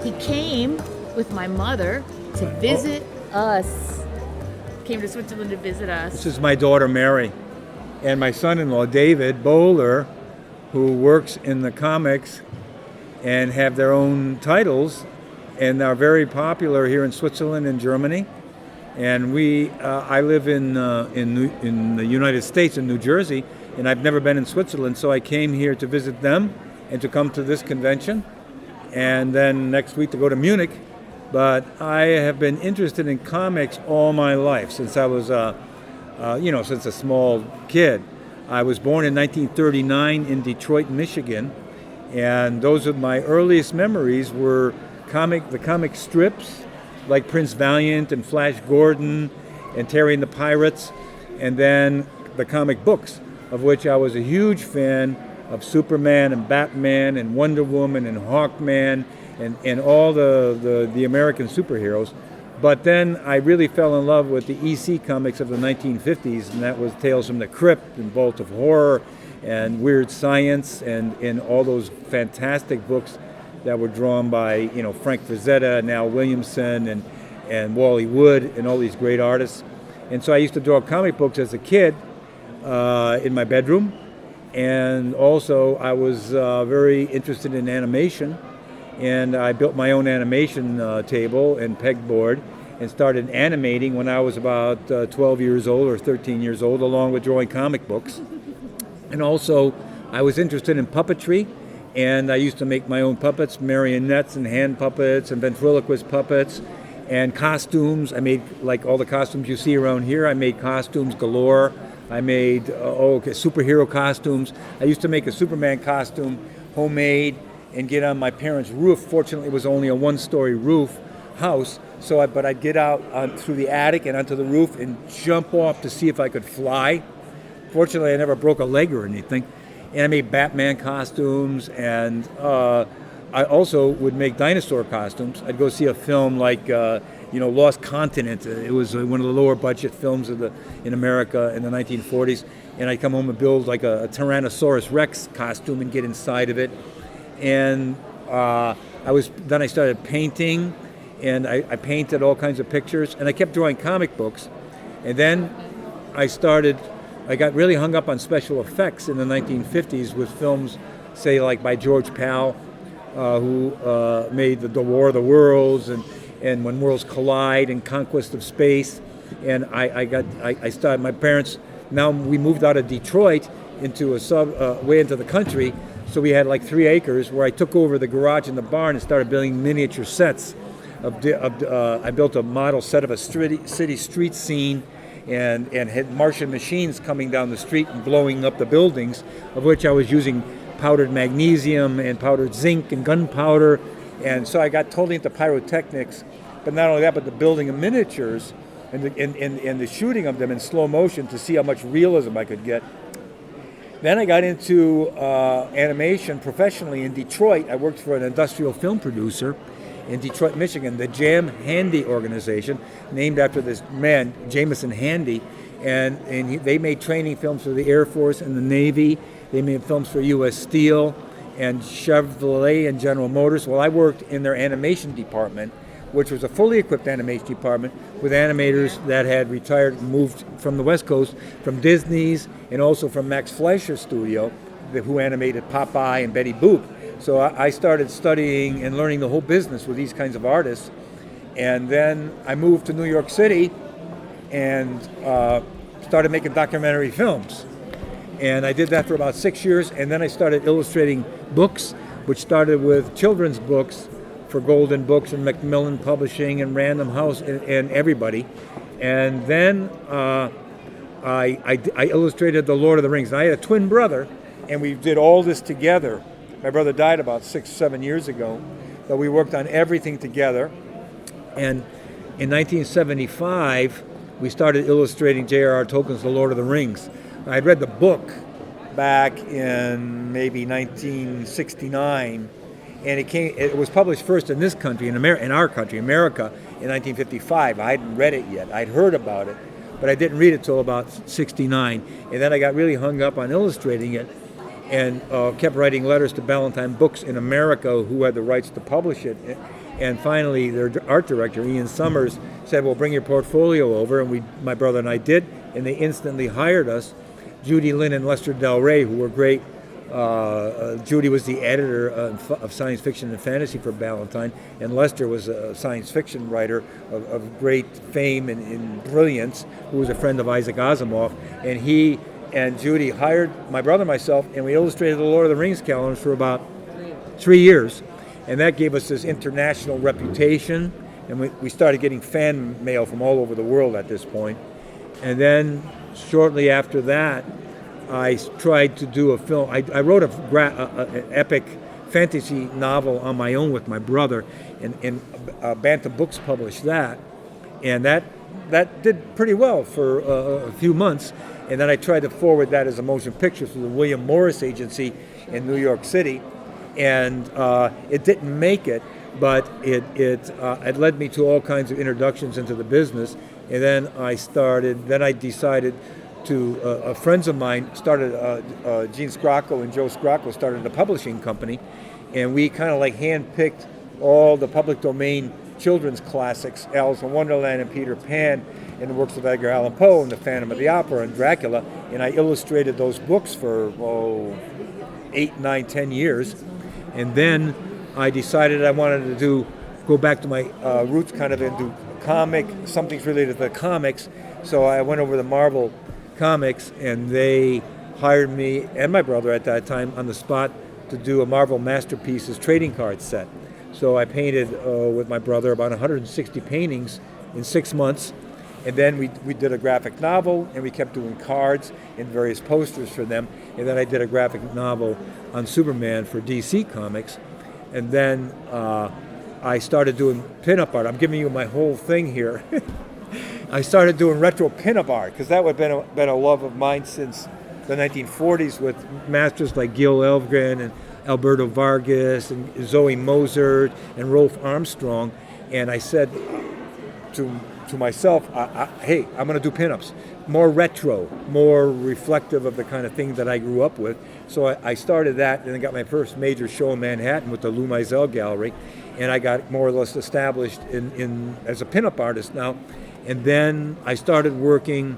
He came with my mother to visit us. Came to Switzerland to visit us. This is my daughter Mary, and my son-in-law David Boller, who works in the comics and have their own titles and are very popular here in Switzerland and Germany. And I live in the United States, in New Jersey, and I've never been in Switzerland, so I came here to visit them and to come to this convention, and then next week to go to Munich. But I have been interested in comics all my life, since I was, since a small kid. I was born in 1939 in Detroit, Michigan, and those of my earliest memories were the comic strips, like Prince Valiant and Flash Gordon and Terry and the Pirates, and then the comic books, of which I was a huge fan of Superman and Batman and Wonder Woman and Hawkman and all the American superheroes. But then I really fell in love with the EC comics of the 1950s, and that was Tales from the Crypt and Vault of Horror and Weird Science and all those fantastic books that were drawn by Frank Frazetta and Al Williamson and Wally Wood and all these great artists. And so I used to draw comic books as a kid in my bedroom, and also I was very interested in animation, and I built my own animation table and pegboard and started animating when I was about 12 years old or 13 years old, along with drawing comic books. And also I was interested in puppetry, and I used to make my own puppets, marionettes and hand puppets and ventriloquist puppets and costumes. I made, like all the costumes you see around here, I made costumes galore. I made superhero costumes. I used to make a Superman costume, homemade, and get on my parents' roof. Fortunately, it was only a one-story roof house, but I'd get out through the attic and onto the roof and jump off to see if I could fly. Fortunately, I never broke a leg or anything. And I made Batman costumes, and I also would make dinosaur costumes. I'd go see a film like Lost Continent. It was one of the lower budget films in America in the 1940s. And I'd come home and build like a Tyrannosaurus Rex costume and get inside of it. And then I started painting, and I painted all kinds of pictures, and I kept drawing comic books. And then I got really hung up on special effects in the 1950s with films, say like by George Pal, who made the War of the Worlds and When Worlds Collide and Conquest of Space. And I started, my parents, now we moved out of Detroit into way into the country. So we had like 3 acres where I took over the garage and the barn and started building miniature sets. I built a model set of a city street scene and had Martian machines coming down the street and blowing up the buildings, of which I was using powdered magnesium and powdered zinc and gunpowder. And so I got totally into pyrotechnics, but not only that, but the building of miniatures and the shooting of them in slow motion to see how much realism I could get. Then I got into animation professionally in Detroit. I worked for an industrial film producer in Detroit, Michigan, the Jam Handy organization, named after this man, Jameson Handy. And they made training films for the Air Force and the Navy. They made films for U.S. Steel and Chevrolet and General Motors. Well, I worked in their animation department, which was a fully equipped animation department with animators that had retired and moved from the West Coast, from Disney's and also from Max Fleischer's studio, who animated Popeye and Betty Boop. So I started studying and learning the whole business with these kinds of artists. And then I moved to New York City and started making documentary films. And I did that for about 6 years, and then I started illustrating books, which started with children's books for Golden Books and Macmillan Publishing and Random House and everybody. And then I illustrated The Lord of the Rings. And I had a twin brother, and we did all this together. My brother died about 6-7 years ago, but we worked on everything together. And in 1975, we started illustrating J.R.R. Tolkien's The Lord of the Rings. I'd read the book back in maybe 1969, and it was published first in this country, in our country, America, in 1955. I hadn't read it yet. I'd heard about it, but I didn't read it till about 69. And then I got really hung up on illustrating it. and kept writing letters to Ballantine Books in America, who had the rights to publish it. And finally, their art director, Ian Summers, said, well, bring your portfolio over. And my brother and I did, and they instantly hired us. Judy Lynn and Lester Del Rey, who were great. Judy was the editor of science fiction and fantasy for Ballantine, and Lester was a science fiction writer of great fame and brilliance, who was a friend of Isaac Asimov. And he and Judy hired my brother and myself, and we illustrated the Lord of the Rings calendars for about 3 years. And that gave us this international reputation, and we started getting fan mail from all over the world at this point. And then shortly after that, I tried to do a film. I wrote an epic fantasy novel on my own with my brother, and Bantam Books published that. And that did pretty well for a few months. And then I tried to forward that as a motion picture through the William Morris Agency in New York City. And it didn't make it, but it led me to all kinds of introductions into the business. And then I decided to, friends of mine started, Gene Scrocco and Joe Scrocco started a publishing company, and we kind of like handpicked all the public domain children's classics, Alice in Wonderland and Peter Pan, and the works of Edgar Allan Poe and the Phantom of the Opera and Dracula, and I illustrated those books for 8, 9, 10 years. And then I decided I wanted to go back to my roots, kind of into something's related to the comics. So I went over to Marvel Comics, and they hired me and my brother at that time on the spot to do a Marvel Masterpieces trading card set. So I painted with my brother about 160 paintings in 6 months. And then we did a graphic novel, and we kept doing cards and various posters for them. And then I did a graphic novel on Superman for DC Comics. And then I started doing pinup art. I'm giving you my whole thing here. I started doing retro pinup art because that would have been a love of mine since the 1940s, with masters like Gil Elvgren and Alberto Vargas and Zoe Mozart and Rolf Armstrong. And I said to myself, hey, I'm going to do pinups, more retro, more reflective of the kind of thing that I grew up with. So I started that, and then got my first major show in Manhattan with the Lou Meisel Gallery, and I got more or less established as a pinup artist now. And then I started working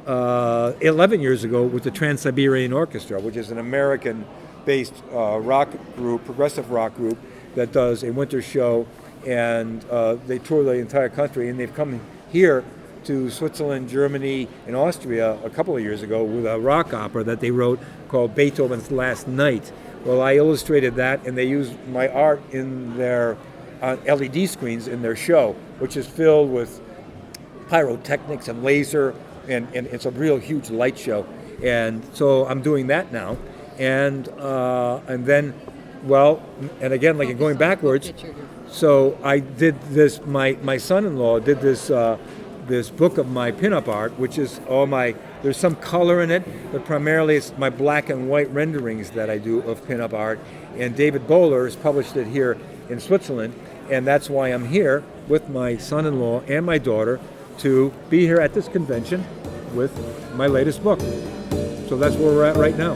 11 years ago with the Trans-Siberian Orchestra, which is an American-based rock group, progressive rock group, that does a winter show, and they tour the entire country, and they've come here to Switzerland, Germany, and Austria a couple of years ago with a rock opera that they wrote called Beethoven's Last Night. Well, I illustrated that, and they used my art in their LED screens in their show, which is filled with pyrotechnics and laser, and it's a real huge light show. And so I'm doing that now, and then, well, and again, like going backwards. So I did this. My son-in-law did this book of my pinup art, which is there's some color in it, but primarily it's my black and white renderings that I do of pinup art. And David Boller has published it here in Switzerland, and that's why I'm here with my son-in-law and my daughter to be here at this convention with my latest book. So that's where we're at right now.